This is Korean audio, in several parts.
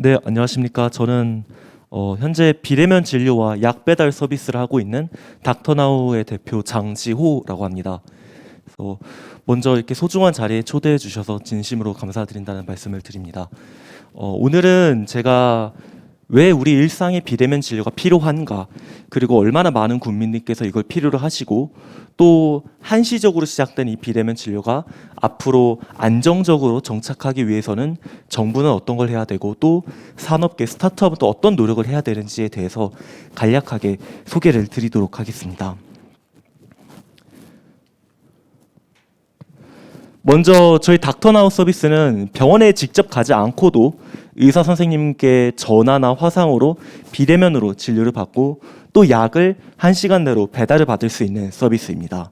네, 안녕하십니까. 저는 현재 비대면 진료와 약 배달 서비스를 하고 있는 닥터나우의 대표 장지호라고 합니다. 그래서 먼저 이렇게 소중한 자리에 초대해 주셔서 진심으로 감사드린다는 말씀을 드립니다. 오늘은 제가 왜 우리 일상에 비대면 진료가 필요한가, 그리고 얼마나 많은 국민들께서 이걸 필요로 하시고 또 한시적으로 시작된 이 비대면 진료가 앞으로 안정적으로 정착하기 위해서는 정부는 어떤 걸 해야 되고 또 산업계 스타트업은 또 어떤 노력을 해야 되는지에 대해서 간략하게 소개를 드리도록 하겠습니다. 먼저 저희 닥터나우 서비스는 병원에 직접 가지 않고도 의사 선생님께 전화나 화상으로 비대면으로 진료를 받고 또 약을 1시간 내로 배달을 받을 수 있는 서비스입니다.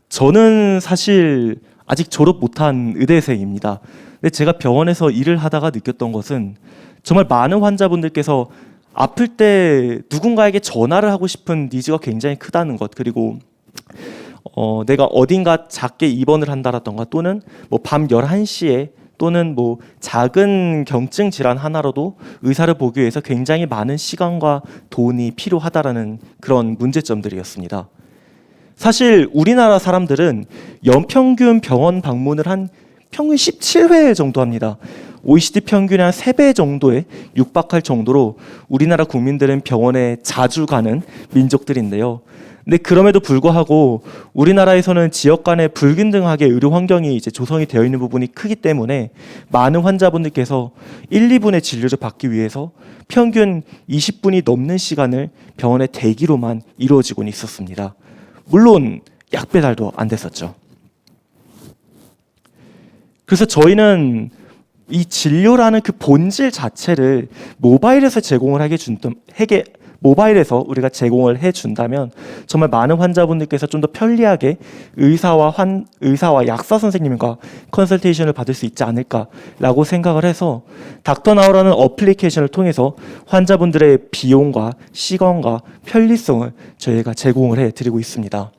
저는 사실 아직 졸업 못한 의대생입니다. 근데 제가 병원에서 일을 하다가 느꼈던 것은 정말 많은 환자분들께서 아플 때 누군가에게 전화를 하고 싶은 니즈가 굉장히 크다는 것, 그리고 내가 어딘가 작게 입원을 한다라던가 또는 뭐 밤 11시에 또는 뭐 작은 경증 질환 하나로도 의사를 보기 위해서 굉장히 많은 시간과 돈이 필요하다라는 그런 문제점들이었습니다. 사실 우리나라 사람들은 연평균 병원 방문을 한 평균 17회 정도 합니다. OECD 평균의 한 3배 정도에 육박할 정도로 우리나라 국민들은 병원에 자주 가는 민족들인데요. 근데 그럼에도 불구하고 우리나라에서는 지역 간에 불균등하게 의료 환경이 이제 조성이 되어 있는 부분이 크기 때문에 많은 환자분들께서 1, 2분의 진료를 받기 위해서 평균 20분이 넘는 시간을 병원의 대기로만 이루어지곤 있었습니다. 물론 약 배달도 안 됐었죠. 그래서 저희는 이 진료라는 그 본질 자체를 모바일에서 모바일에서 우리가 제공을 해준다면 정말 많은 환자분들께서 좀 더 편리하게 의사와 약사 선생님과 컨설테이션을 받을 수 있지 않을까라고 생각을 해서 닥터나우라는 어플리케이션을 통해서 환자분들의 비용과 시간과 편리성을 저희가 제공을 해드리고 있습니다.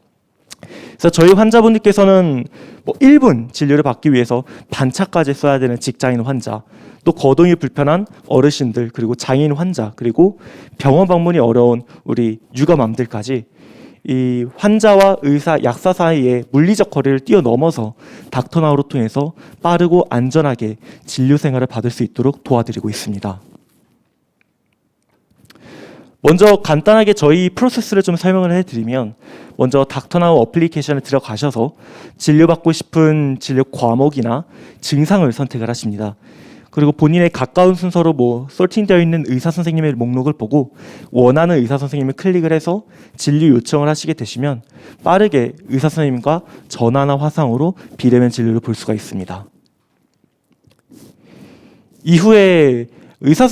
그래서 저희 환자분들께서는 뭐 1분 진료를 받기 위해서 반차까지 써야 되는 직장인 환자, 또 거동이 불편한 어르신들, 그리고 장애인 환자, 그리고 병원 방문이 어려운 우리 육아맘들까지 이 환자와 의사, 약사 사이에 물리적 거리를 뛰어넘어서 닥터나우를 통해서 빠르고 안전하게 진료 생활을 받을 수 있도록 도와드리고 있습니다. 먼저 간단하게 저희 프로세스를 좀 설명을 해드리면, 먼저 닥터나우 어플리케이션에 들어가셔서 진료받고 싶은 진료 과목이나 증상을 선택을 하십니다. 그리고 본인의 가까운 순서로 뭐 소팅되어 있는 의사 선생님의 목록을 보고 원하는 의사 선생님을 클릭을 해서 진료 요청을 하시게 되시면 빠르게 의사 선생님과 전화나 화상으로 비대면 진료를 볼 수가 있습니다. 이후에 의사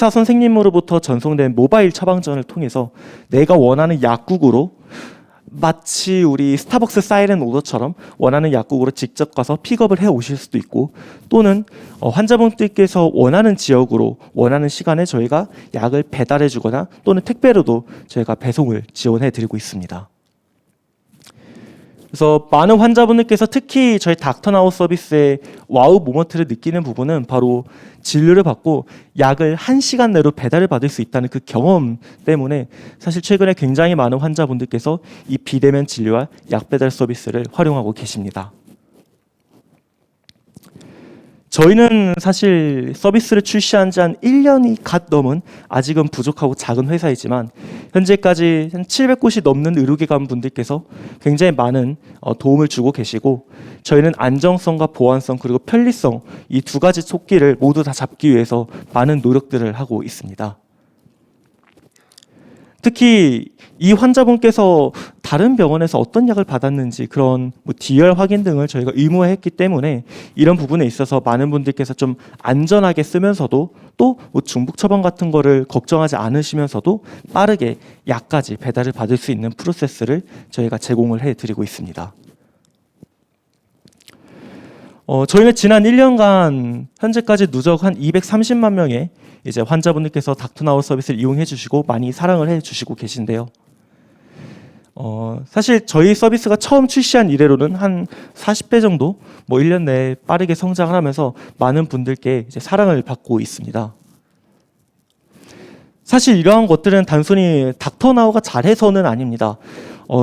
선생님으로부터 전송된 모바일 처방전을 통해서 내가 원하는 약국으로, 마치 우리 스타벅스 사이렌 오더처럼 원하는 약국으로 직접 가서 픽업을 해 오실 수도 있고, 또는 환자분들께서 원하는 지역으로 원하는 시간에 저희가 약을 배달해 주거나 또는 택배로도 저희가 배송을 지원해 드리고 있습니다. 그래서 많은 환자분들께서 특히 저희 닥터나우 서비스의 와우 모먼트를 느끼는 부분은 바로 진료를 받고 약을 1시간 내로 배달을 받을 수 있다는 그 경험 때문에 사실 최근에 굉장히 많은 환자분들께서 이 비대면 진료와 약 배달 서비스를 활용하고 계십니다. 저희는 사실 서비스를 출시한 지 한 1년이 갓 넘은 아직은 부족하고 작은 회사이지만 현재까지 한 700곳이 넘는 의료기관 분들께서 굉장히 많은 도움을 주고 계시고, 저희는 안정성과 보안성 그리고 편리성 이 두 가지 토끼를 모두 다 잡기 위해서 많은 노력들을 하고 있습니다. 특히 이 환자분께서 다른 병원에서 어떤 약을 받았는지 그런 뭐 디얼 확인 등을 저희가 의무화했기 때문에 이런 부분에 있어서 많은 분들께서 좀 안전하게 쓰면서도 또 뭐 중복 처방 같은 거를 걱정하지 않으시면서도 빠르게 약까지 배달을 받을 수 있는 프로세스를 저희가 제공을 해드리고 있습니다. 저희는 지난 1년간 현재까지 누적 한 230만 명의 이제 환자분들께서 닥터나우 서비스를 이용해 주시고 많이 사랑을 해 주시고 계신데요. 사실 저희 서비스가 처음 출시한 이래로는 한 40배 정도 1년 내에 빠르게 성장을 하면서 많은 분들께 이제 사랑을 받고 있습니다. 사실 이러한 것들은 단순히 닥터나우가 잘해서는 아닙니다.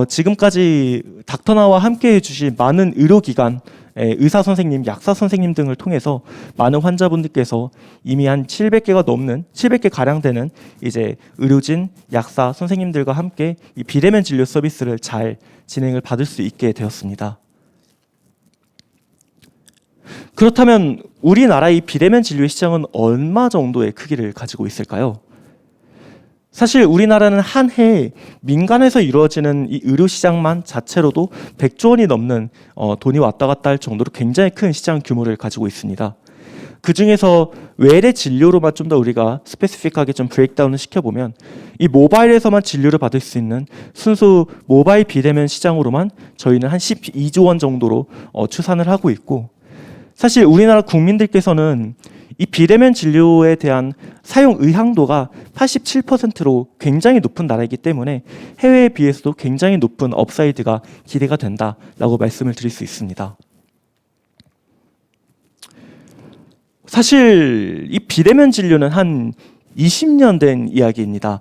지금까지 닥터나우와 함께 해주신 많은 의료기관, 의사 선생님, 약사 선생님 등을 통해서 많은 환자분들께서 이미 한 700개 가량 되는 이제 의료진, 약사 선생님들과 함께 이 비대면 진료 서비스를 잘 진행을 받을 수 있게 되었습니다. 그렇다면 우리나라의 비대면 진료 시장은 얼마 정도의 크기를 가지고 있을까요? 사실 우리나라는 한 해에 민간에서 이루어지는 이 의료 시장만 자체로도 100조 원이 넘는 돈이 왔다 갔다 할 정도로 굉장히 큰 시장 규모를 가지고 있습니다. 그 중에서 외래 진료로만 좀 더 우리가 스페시픽하게 좀 브레이크다운을 시켜보면 이 모바일에서만 진료를 받을 수 있는 순수 모바일 비대면 시장으로만 저희는 한 12조 원 정도로 추산을 하고 있고, 사실 우리나라 국민들께서는 이 비대면 진료에 대한 사용 의향도가 87%로 굉장히 높은 나라이기 때문에 해외에 비해서도 굉장히 높은 업사이드가 기대가 된다라고 말씀을 드릴 수 있습니다. 사실 이 비대면 진료는 한 20년 된 이야기입니다.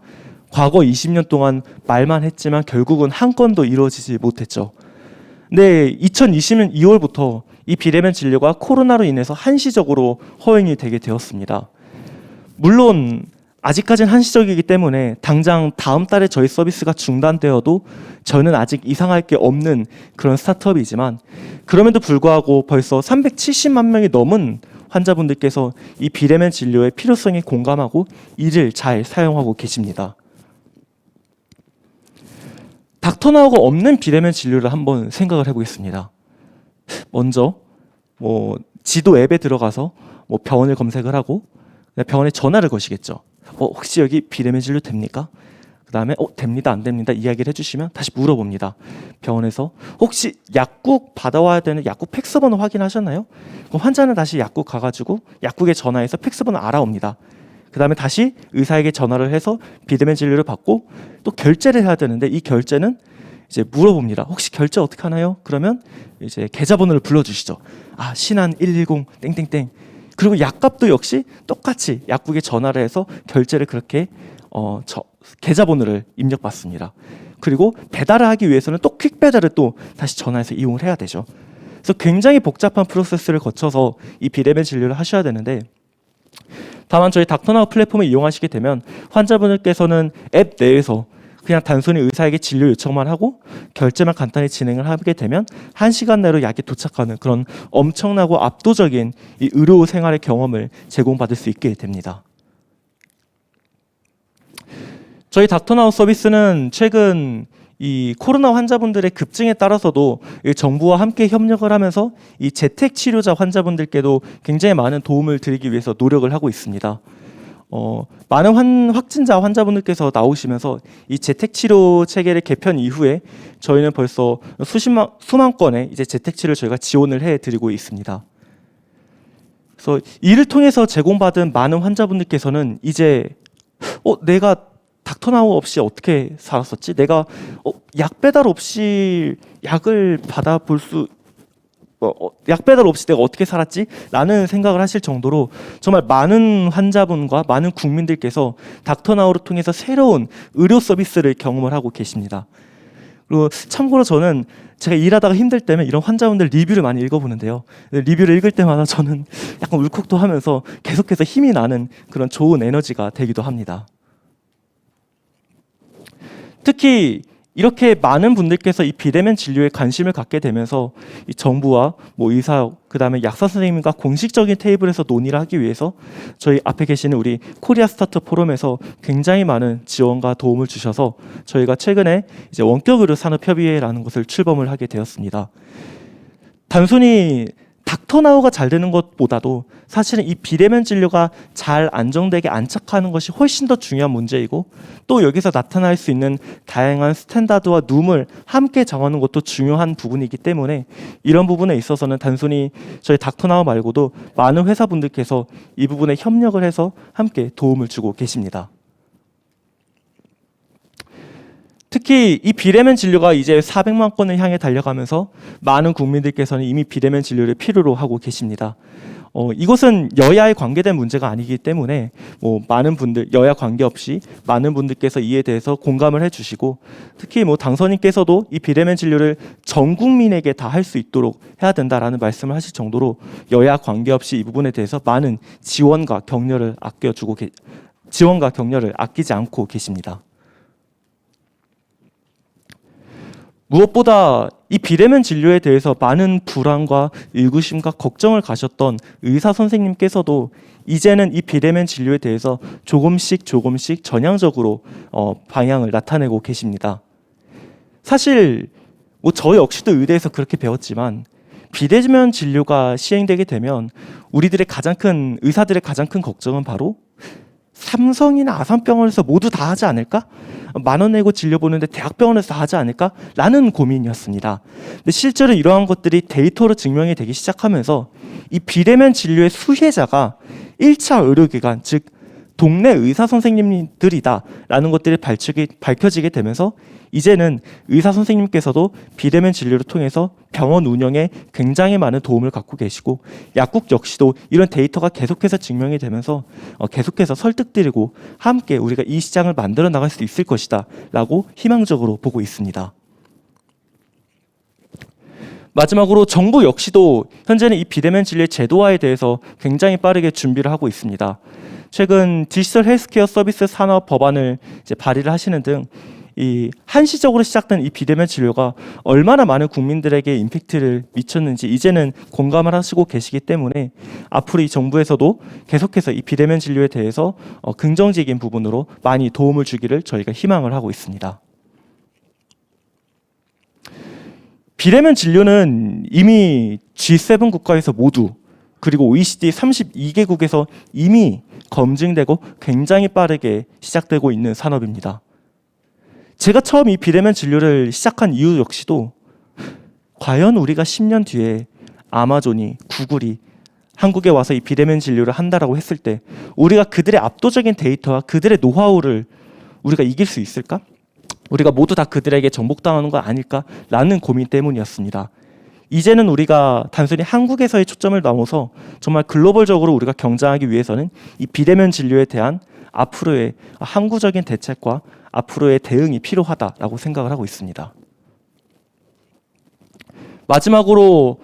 과거 20년 동안 말만 했지만 결국은 한 건도 이루어지지 못했죠. 근데 2020년 2월부터 이 비대면 진료가 코로나로 인해서 한시적으로 허용이 되게 되었습니다. 물론 아직까지는 한시적이기 때문에 당장 다음 달에 저희 서비스가 중단되어도 저는 아직 이상할 게 없는 그런 스타트업이지만, 그럼에도 불구하고 벌써 370만 명이 넘은 환자분들께서 이 비대면 진료의 필요성에 공감하고 이를 잘 사용하고 계십니다. 닥터나우가 없는 비대면 진료를 한번 생각을 해보겠습니다. 먼저 지도 앱에 들어가서 병원을 검색을 하고 병원에 전화를 거시겠죠. 혹시 여기 비대면 진료 됩니까? 그 다음에 됩니다, 안 됩니다 이야기를 해주시면 다시 물어봅니다. 병원에서 혹시 약국 받아와야 되는 약국 팩스번호 확인하셨나요? 그럼 환자는 다시 약국 가가지고 약국에 전화해서 팩스번호 알아옵니다. 그 다음에 다시 의사에게 전화를 해서 비대면 진료를 받고 또 결제를 해야 되는데, 이 결제는 이제 물어봅니다. 혹시 결제 어떻게 하나요? 그러면 이제 계좌번호를 불러주시죠. 신한 110 땡땡땡. 그리고 약값도 역시 똑같이 약국에 전화를 해서 결제를 그렇게 계좌번호를 입력받습니다. 그리고 배달을 하기 위해서는 또 퀵배달을 또 다시 전화해서 이용을 해야 되죠. 그래서 굉장히 복잡한 프로세스를 거쳐서 이 비대면 진료를 하셔야 되는데, 다만 저희 닥터나우 플랫폼을 이용하시게 되면 환자분들께서는 앱 내에서 그냥 단순히 의사에게 진료 요청만 하고 결제만 간단히 진행을 하게 되면 1시간 내로 약이 도착하는 그런 엄청나고 압도적인 이 의료 생활의 경험을 제공받을 수 있게 됩니다. 저희 닥터나우 서비스는 최근 이 코로나 환자분들의 급증에 따라서도 정부와 함께 협력을 하면서 이 재택 치료자 환자분들께도 굉장히 많은 도움을 드리기 위해서 노력을 하고 있습니다. 많은 확진자 환자분들께서 나오시면서 이 재택 치료 체계를 개편 이후에 저희는 벌써 수만 건의 이제 재택 치료를 저희가 지원을 해드리고 있습니다. 그래서 이를 통해서 제공받은 많은 환자분들께서는 이제 내가 닥터나우 없이 어떻게 살았었지? 내가 약 배달 없이 약을 받아볼 수 약 배달 없이 내가 어떻게 살았지? 라는 생각을 하실 정도로 정말 많은 환자분과 많은 국민들께서 닥터나우를 통해서 새로운 의료 서비스를 경험을 하고 계십니다. 그리고 참고로 저는 제가 일하다가 힘들 때면 이런 환자분들 리뷰를 많이 읽어보는데요. 리뷰를 읽을 때마다 저는 약간 울컥도 하면서 계속해서 힘이 나는 그런 좋은 에너지가 되기도 합니다. 특히 이렇게 많은 분들께서 이 비대면 진료에 관심을 갖게 되면서 이 정부와 의사, 그다음에 약사 선생님과 공식적인 테이블에서 논의를 하기 위해서 저희 앞에 계시는 우리 코리아 스타트업 포럼에서 굉장히 많은 지원과 도움을 주셔서 저희가 최근에 이제 원격 의료 산업 협의회라는 것을 출범을 하게 되었습니다. 단순히 닥터나우가 잘 되는 것보다도 사실은 이 비대면 진료가 잘 안정되게 안착하는 것이 훨씬 더 중요한 문제이고, 또 여기서 나타날 수 있는 다양한 스탠다드와 눔을 함께 정하는 것도 중요한 부분이기 때문에 이런 부분에 있어서는 단순히 저희 닥터나우 말고도 많은 회사분들께서 이 부분에 협력을 해서 함께 도움을 주고 계십니다. 특히 이 비대면 진료가 이제 400만 건을 향해 달려가면서 많은 국민들께서는 이미 비대면 진료를 필요로 하고 계십니다. 이것은 여야에 관계된 문제가 아니기 때문에 많은 분들, 여야 관계없이 많은 분들께서 이에 대해서 공감을 해주시고, 특히 당선인께서도 이 비대면 진료를 전 국민에게 다 할 수 있도록 해야 된다라는 말씀을 하실 정도로 여야 관계없이 이 부분에 대해서 많은 지원과 격려를 아끼지 않고 계십니다. 무엇보다 이 비대면 진료에 대해서 많은 불안과 의구심과 걱정을 가셨던 의사 선생님께서도 이제는 이 비대면 진료에 대해서 조금씩 전향적으로 방향을 나타내고 계십니다. 사실 저 역시도 의대에서 그렇게 배웠지만 비대면 진료가 시행되게 되면 의사들의 가장 큰 걱정은 바로 삼성이나 아산병원에서 모두 다 하지 않을까? 10,000원 내고 진료 보는데 대학병원에서 다 하지 않을까? 라는 고민이었습니다. 근데 실제로 이러한 것들이 데이터로 증명이 되기 시작하면서 이 비대면 진료의 수혜자가 1차 의료기관, 즉 동네 의사 선생님들이다라는 것들이 밝혀지게 되면서 이제는 의사 선생님께서도 비대면 진료를 통해서 병원 운영에 굉장히 많은 도움을 갖고 계시고, 약국 역시도 이런 데이터가 계속해서 증명이 되면서 계속해서 설득드리고 함께 우리가 이 시장을 만들어 나갈 수 있을 것이다 라고 희망적으로 보고 있습니다. 마지막으로 정부 역시도 현재는 이 비대면 진료의 제도화에 대해서 굉장히 빠르게 준비를 하고 있습니다. 최근 디지털 헬스케어 서비스 산업 법안을 발의를 하시는 등 이 한시적으로 시작된 이 비대면 진료가 얼마나 많은 국민들에게 임팩트를 미쳤는지 이제는 공감을 하시고 계시기 때문에 앞으로 이 정부에서도 계속해서 이 비대면 진료에 대해서 긍정적인 부분으로 많이 도움을 주기를 저희가 희망을 하고 있습니다. 비대면 진료는 이미 G7 국가에서 모두, 그리고 OECD 32개국에서 이미 검증되고 굉장히 빠르게 시작되고 있는 산업입니다. 제가 처음 이 비대면 진료를 시작한 이유 역시도 과연 우리가 10년 뒤에 아마존이, 구글이 한국에 와서 이 비대면 진료를 한다라고 했을 때 우리가 그들의 압도적인 데이터와 그들의 노하우를 우리가 이길 수 있을까? 우리가 모두 다 그들에게 정복당하는 거 아닐까라는 고민 때문이었습니다. 이제는 우리가 단순히 한국에서의 초점을 넘어서 정말 글로벌적으로 우리가 경쟁하기 위해서는 이 비대면 진료에 대한 앞으로의 항구적인 대책과 앞으로의 대응이 필요하다라고 생각을 하고 있습니다. 마지막으로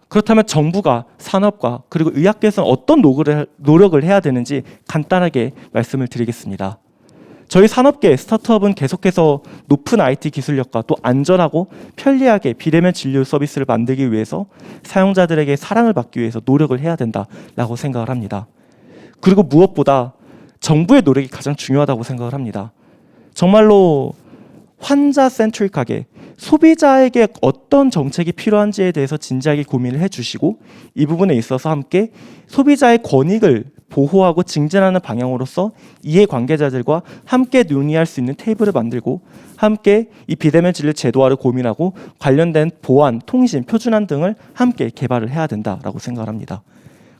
그렇다면 정부가, 산업과 그리고 의학계에서는 어떤 노력을 해야 되는지 간단하게 말씀을 드리겠습니다. 저희 산업계 스타트업은 계속해서 높은 IT 기술력과 또 안전하고 편리하게 비대면 진료 서비스를 만들기 위해서 사용자들에게 사랑을 받기 위해서 노력을 해야 된다라고 생각을 합니다. 그리고 무엇보다 정부의 노력이 가장 중요하다고 생각을 합니다. 정말로 환자 센트릭하게 소비자에게 어떤 정책이 필요한지에 대해서 진지하게 고민을 해주시고 이 부분에 있어서 함께 소비자의 권익을 보호하고 증진하는 방향으로서 이해관계자들과 함께 논의할 수 있는 테이블을 만들고 함께 이 비대면 진료 제도화를 고민하고 관련된 보안, 통신, 표준안 등을 함께 개발을 해야 된다라고 생각을 합니다.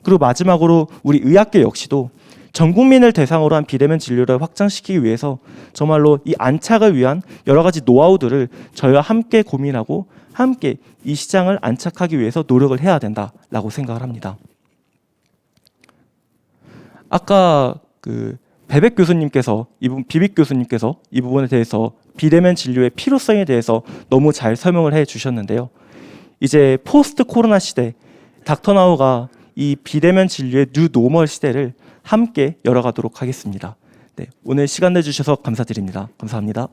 그리고 마지막으로 우리 의학계 역시도 전 국민을 대상으로 한 비대면 진료를 확장시키기 위해서 정말로 이 안착을 위한 여러 가지 노하우들을 저희와 함께 고민하고 함께 이 시장을 안착하기 위해서 노력을 해야 된다라고 생각을 합니다. 아까 배백 교수님께서 비빅 교수님께서 이 부분에 대해서 비대면 진료의 필요성에 대해서 너무 잘 설명을 해주셨는데요. 이제 포스트 코로나 시대 닥터나우가 이 비대면 진료의 뉴 노멀 시대를 함께 열어가도록 하겠습니다. 네, 오늘 시간 내주셔서 감사드립니다. 감사합니다.